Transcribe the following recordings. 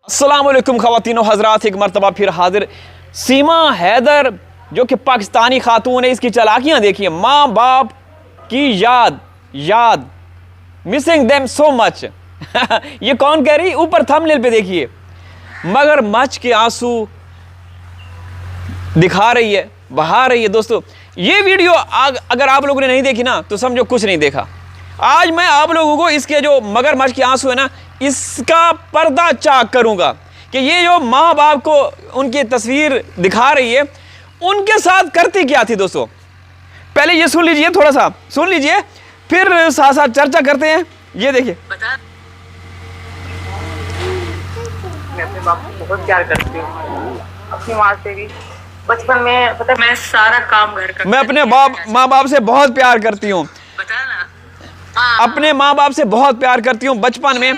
अस्सलाम वालेकुम ख़वातीन व हज़रात, एक मरतबा फिर हाजिर। सीमा हैदर जो कि पाकिस्तानी खातून है, इसकी चालाकियाँ देखिए। माँ बाप की याद मिसिंग देम सो मच। ये कौन कह रही? ऊपर थंबनेल पे देखिए, मगरमच्छ के आंसू दिखा रही है, बहा रही है। दोस्तों ये वीडियो अगर आप लोगों ने नहीं देखी ना तो समझो कुछ नहीं देखा। आज मैं आप लोगों को इसके जो मगरमच्छ के आंसू है ना, इसका पर्दा चाक करूंगा कि ये जो माँ बाप को उनकी तस्वीर दिखा रही है, उनके साथ करती क्या थी। दोस्तों पहले ये सुन लीजिए, थोड़ा सा सुन लीजिए, फिर साथ साथ चर्चा करते हैं। ये देखिए। मैं अपने बाप को बहुत प्यार करती हूँ, अपनी माँ से भी। बचपन में पता मैं सारा काम घर का, मैं अपने माँ बाप से बहुत प्यार करती हूँ, अपने माँ बाप से बहुत प्यार करती हूँ बचपन में।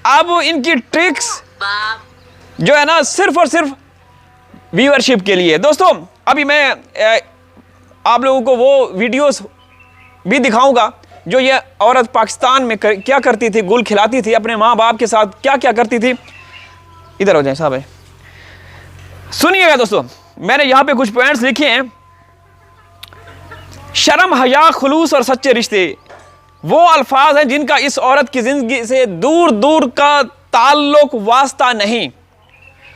अब इनकी ट्रिक्स जो है ना, सिर्फ और सिर्फ व्यूअरशिप के लिए। दोस्तों अभी मैं आप लोगों को वो वीडियोस भी दिखाऊंगा जो ये औरत पाकिस्तान में क्या करती थी, गुल खिलाती थी, अपने माँ बाप के साथ क्या क्या करती थी। इधर हो जाए साहब, सुनिएगा। दोस्तों मैंने यहाँ पे कुछ पॉइंट्स लिखे हैं। शर्म, हया, खुलूस और सच्चे रिश्ते वो अल्फाज हैं जिनका इस औरत की जिंदगी से दूर दूर का ताल्लुक वास्ता नहीं।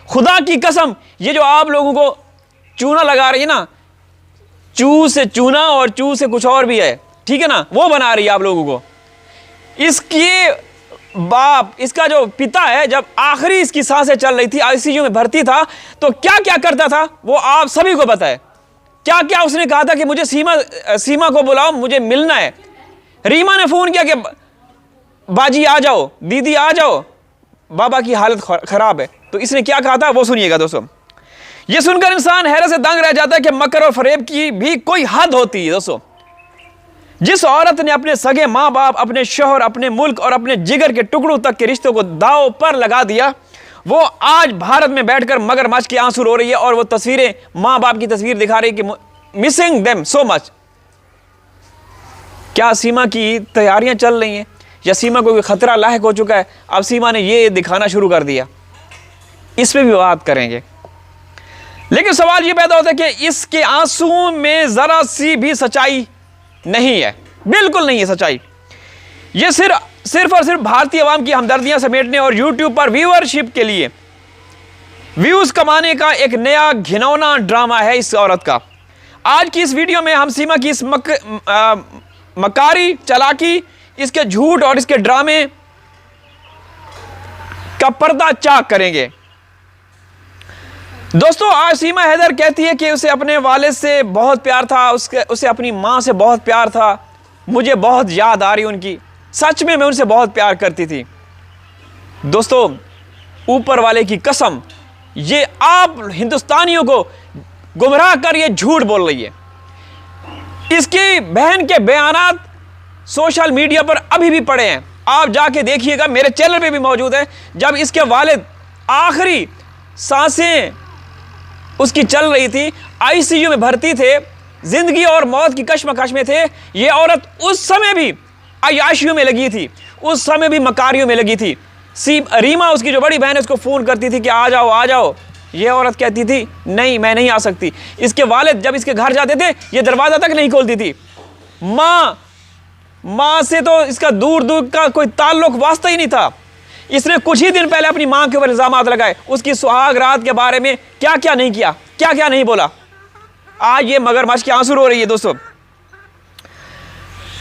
खुदा की कसम, ये जो आप लोगों को चूना लगा रही है ना, चू से चूना और चू से कुछ और भी है, ठीक है ना, वो बना रही है आप लोगों को। इसके बाप, इसका जो पिता है, जब आखिरी इसकी सांसें चल रही थी, आईसीयू में भर्ती था, तो क्या क्या करता था वो आप सभी को पता है। क्या क्या उसने कहा था कि मुझे सीमा को बुलाओ, मुझे मिलना है। रीमा ने फोन किया कि बाजी आ जाओ, दीदी आ जाओ, बाबा की हालत खराब है। तो इसने क्या कहा था वो सुनिएगा। दोस्तों ये सुनकर इंसान हैरत से दंग रह जाता है कि मकर और फरेब की भी कोई हद होती है। दोस्तों जिस औरत ने अपने सगे माँ बाप, अपने शोहर, अपने मुल्क और अपने जिगर के टुकड़ों तक के रिश्तों को दांव पर लगा दिया, वो आज भारत में बैठकर मगरमच्छ के आंसू रो रही है और वो तस्वीरें, माँ बाप की तस्वीर दिखा रही है कि मिसिंग देम सो मच। क्या सीमा की तैयारियां चल रही हैं या सीमा को कोई खतरा लायक हो चुका है? अब सीमा ने ये दिखाना शुरू कर दिया, इस पे भी बात करेंगे। लेकिन सवाल ये पैदा होता है कि इसके आंसुओं में जरा सी भी सच्चाई नहीं है, बिल्कुल नहीं है सच्चाई। ये सिर्फ और सिर्फ भारतीय अवाम की हमदर्दियां समेटने और यूट्यूब पर व्यूअरशिप के लिए व्यूज कमाने का एक नया घिनौना ड्रामा है इस औरत का। आज की इस वीडियो में हम सीमा की इस मकारी, चालाकी, इसके झूठ और इसके ड्रामे का पर्दा चाक करेंगे। दोस्तों आज सीमा हैदर कहती है कि उसे अपने वालिद से बहुत प्यार था, उसे अपनी माँ से बहुत प्यार था, मुझे बहुत याद आ रही उनकी, सच में मैं उनसे बहुत प्यार करती थी। दोस्तों ऊपर वाले की कसम, ये आप हिंदुस्तानियों को गुमराह कर ये झूठ बोल रही है। इसकी बहन के बयानात सोशल मीडिया पर अभी भी पड़े हैं, आप जाके देखिएगा, मेरे चैनल पे भी मौजूद है। जब इसके वालिद आखिरी सांसें उसकी चल रही थी, आईसीयू में भर्ती थे, जिंदगी और मौत की कश्मकश में थे, ये औरत उस समय भी अय्याशियों में लगी थी, उस समय भी मकारियों में लगी थी। रीमा उसकी जो बड़ी बहन है उसको फोन करती थी कि आ जाओ आ जाओ, ये औरत कहती थी नहीं मैं नहीं आ सकती। इसके वालिद जब इसके घर जाते थे ये दरवाजा तक नहीं खोलती थी। माँ से तो इसका दूर दूर का कोई ताल्लुक वास्ता ही नहीं था। इसने कुछ ही दिन पहले अपनी मां के ऊपर इल्जामात लगाए, उसकी सुहाग रात के बारे में क्या क्या नहीं किया, क्या क्या नहीं बोला। आज ये मगरमच्छ के आंसू रो रही है। दोस्तों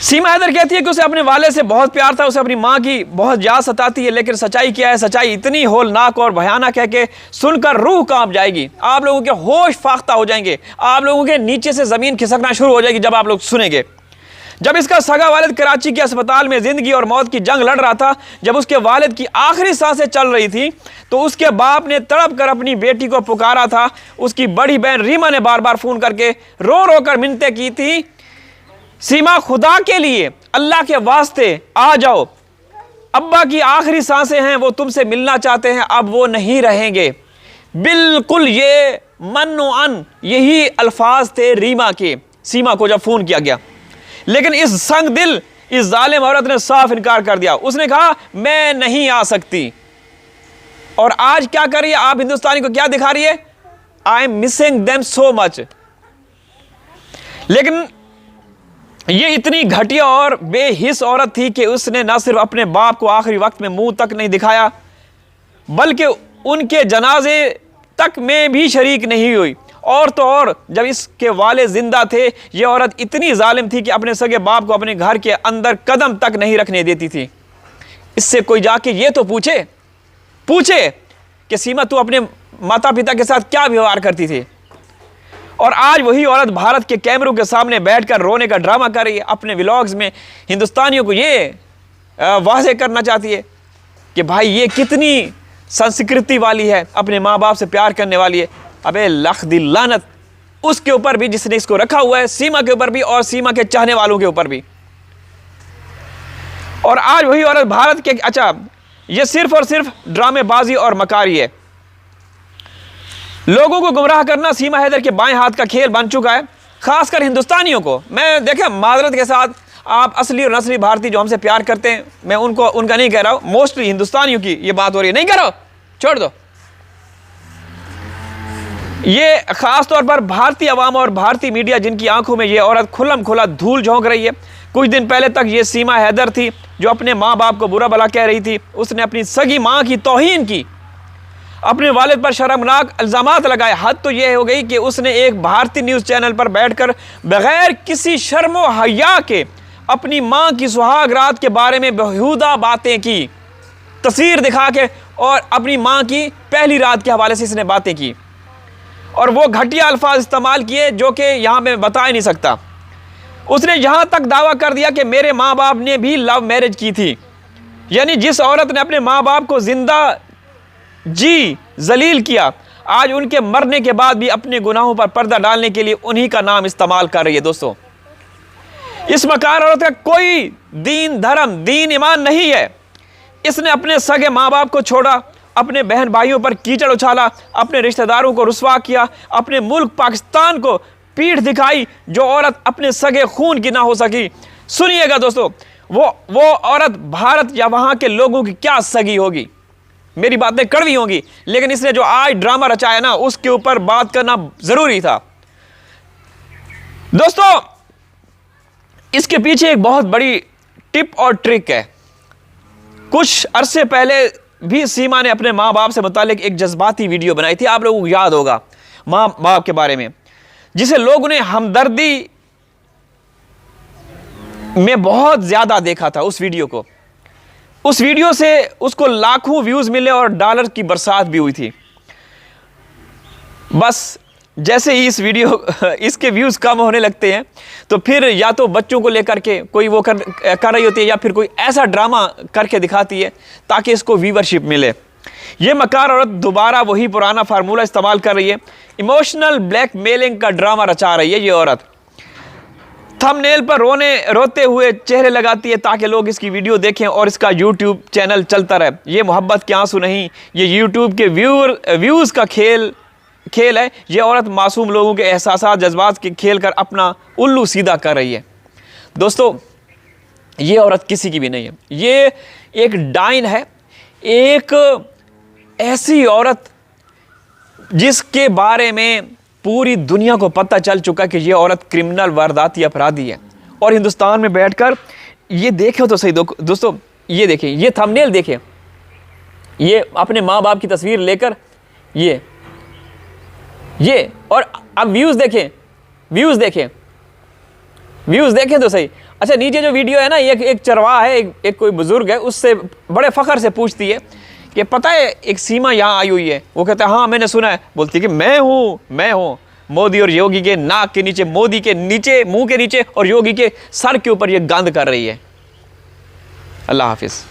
सीमा हैदर कहती है कि उसे अपने वाले से बहुत प्यार था, उसे अपनी मां की बहुत याद सताती है। लेकिन सच्चाई क्या है? सच्चाई इतनी होलनाक और भयानक है कि सुनकर रूह कांप जाएगी, आप लोगों के होश फाख्ता हो जाएंगे, आप लोगों के नीचे से जमीन खिसकना शुरू हो जाएगी जब आप लोग सुनेंगे। जब इसका सगा वालिद कराची के अस्पताल में जिंदगी और मौत की जंग लड़ रहा था, जब उसके वालिद की आखिरी सांसें चल रही थी, तो उसके बाप ने तड़प कर अपनी बेटी को पुकारा था। उसकी बड़ी बहन रीमा ने बार बार फोन करके रो रो कर मिन्नतें की थी, सीमा खुदा के लिए, अल्लाह के वास्ते आ जाओ, अब्बा की आखिरी सांसें हैं, वो तुमसे मिलना चाहते हैं, अब वो नहीं रहेंगे। बिल्कुल ये मन्नो अन यही अल्फाज थे रीमा के, सीमा को जब फोन किया गया। लेकिन इस संग दिल, इस जालिम औरत ने साफ इनकार कर दिया। उसने कहा मैं नहीं आ सकती। और आज क्या कर रही है? आप हिंदुस्तानी को क्या दिखा रही है? I am missing them so much. लेकिन ये इतनी घटिया और बेहिस औरत थी कि उसने न सिर्फ अपने बाप को आखिरी वक्त में मुंह तक नहीं दिखाया, बल्कि उनके जनाजे तक में भी शरीक नहीं हुई। और तो और जब इसके वाले जिंदा थे, ये औरत इतनी जालिम थी कि अपने सगे बाप को अपने घर के अंदर कदम तक नहीं रखने देती थी। इससे कोई जाके ये तो पूछे कि सीमा तू अपने माता पिता के साथ क्या व्यवहार करती थी। और आज वही औरत भारत के कैमरों के सामने बैठकर रोने का ड्रामा कर रही है। अपने व्लॉग्स में हिंदुस्तानियों को ये वाज़ेह करना चाहती है कि भाई ये कितनी संस्कृति वाली है, अपने माँ बाप से प्यार करने वाली है। अबे लख दी लानत उसके ऊपर भी जिसने इसको रखा हुआ है, सीमा के ऊपर भी और सीमा के चाहने वालों के ऊपर भी। और आज वही औरत भारत के, अच्छा ये सिर्फ और सिर्फ ड्रामेबाजी और मकारी है। लोगों को गुमराह करना सीमा हैदर के बाएं हाथ का खेल बन चुका है, खासकर हिंदुस्तानियों को। मैं देखें माजरत के साथ, आप असली और नस्ली भारतीय जो हमसे प्यार करते हैं, मैं उनका नहीं कह रहा हूं, मोस्टली हिंदुस्तानियों की ये बात हो रही है। नहीं करो, छोड़ दो। ये खास तौर पर भारतीय अवाम और भारतीय मीडिया जिनकी आंखों में ये औरत खुल्लम खुला धूल झोंक रही है। कुछ दिन पहले तक ये सीमा हैदर थी जो अपने माँ बाप को बुरा भला कह रही थी। उसने अपनी सगी माँ की तौहीन की, अपने वालिद पर शर्मनाक इल्जामात लगाए। हद तो यह हो गई कि उसने एक भारतीय न्यूज़ चैनल पर बैठकर बगैर किसी शर्म व हया के अपनी माँ की सुहाग रात के बारे में बेहुदा बातें की, तस्वीर दिखा के, और अपनी माँ की पहली रात के हवाले से इसने बातें की और वो घटिया अल्फाज इस्तेमाल किए जो कि यहाँ मैं बता ही नहीं सकता। उसने यहाँ तक दावा कर दिया कि मेरे माँ बाप ने भी लव मैरिज की थी। यानी जिस औरत ने अपने माँ बाप को जिंदा जी जलील किया, आज उनके मरने के बाद भी अपने गुनाहों पर पर्दा डालने के लिए उन्हीं का नाम इस्तेमाल कर रही है। दोस्तों, इस मकार औरत का कोई दीन धर्म दीन ईमान नहीं है। इसने अपने सगे माँ बाप को छोड़ा, अपने बहन भाइयों पर कीचड़ उछाला, अपने रिश्तेदारों को रुसवा किया, अपने मुल्क पाकिस्तान को पीठ दिखाई, जो औरत अपने सगे खून की ना हो सकी। सुनिएगा दोस्तों, वो औरत भारत या वहां के लोगों की क्या सगी होगी। मेरी बातें कड़वी होंगी, लेकिन इसने जो आज ड्रामा रचाया ना, उसके ऊपर बात करना जरूरी था। दोस्तों, इसके पीछे एक बहुत बड़ी टिप और ट्रिक है। कुछ अरसे पहले भी सीमा ने अपने माँ बाप से मुतालिक एक जज्बाती वीडियो बनाई थी, आप लोगों को याद होगा, माँ बाप के बारे में, जिसे लोगों ने हमदर्दी में बहुत ज्यादा देखा था। उस वीडियो से उसको लाखों व्यूज मिले और डॉलर की बरसात भी हुई थी। बस जैसे ही इसके व्यूज कम होने लगते हैं, तो फिर या तो बच्चों को लेकर के कोई वो कर रही होती है, या फिर कोई ऐसा ड्रामा करके दिखाती है ताकि इसको व्यूवरशिप मिले। ये मकार औरत दोबारा वही पुराना फार्मूला इस्तेमाल कर रही है। इमोशनल ब्लैकमेलिंग का ड्रामा रचा रही है ये औरत। थंबनेल पर रोते हुए चेहरे लगाती है ताकि लोग इसकी वीडियो देखें और इसका यूट्यूब चैनल चलता रहे। ये मोहब्बत के आंसू नहीं, ये यूट्यूब के व्यूज़ का खेल है। ये औरत मासूम लोगों के एहसासात जज्बात के खेल कर अपना उल्लू सीधा कर रही है। दोस्तों, ये औरत किसी की भी नहीं है, ये एक डाइन है, एक ऐसी औरत जिसके बारे में पूरी दुनिया को पता चल चुका कि ये औरत क्रिमिनल वारदाती अपराधी है। और हिंदुस्तान में बैठकर ये देखें तो सही दोस्तों, ये देखें, ये थंबनेल देखें, ये अपने माँ बाप की तस्वीर लेकर ये और अब व्यूज़ देखें तो सही। अच्छा, नीचे जो वीडियो है ना, एक चरवाहा है, एक कोई बुजुर्ग है, उससे बड़े फ़ख्र से पूछती है कि पता है एक सीमा यहाँ आई हुई है। वो कहता है हाँ मैंने सुना है। बोलती है कि मैं हूँ मोदी और योगी के नाक के नीचे, मोदी के नीचे, मुंह के नीचे और योगी के सर के ऊपर ये गंद कर रही है। अल्लाह हाफिज़।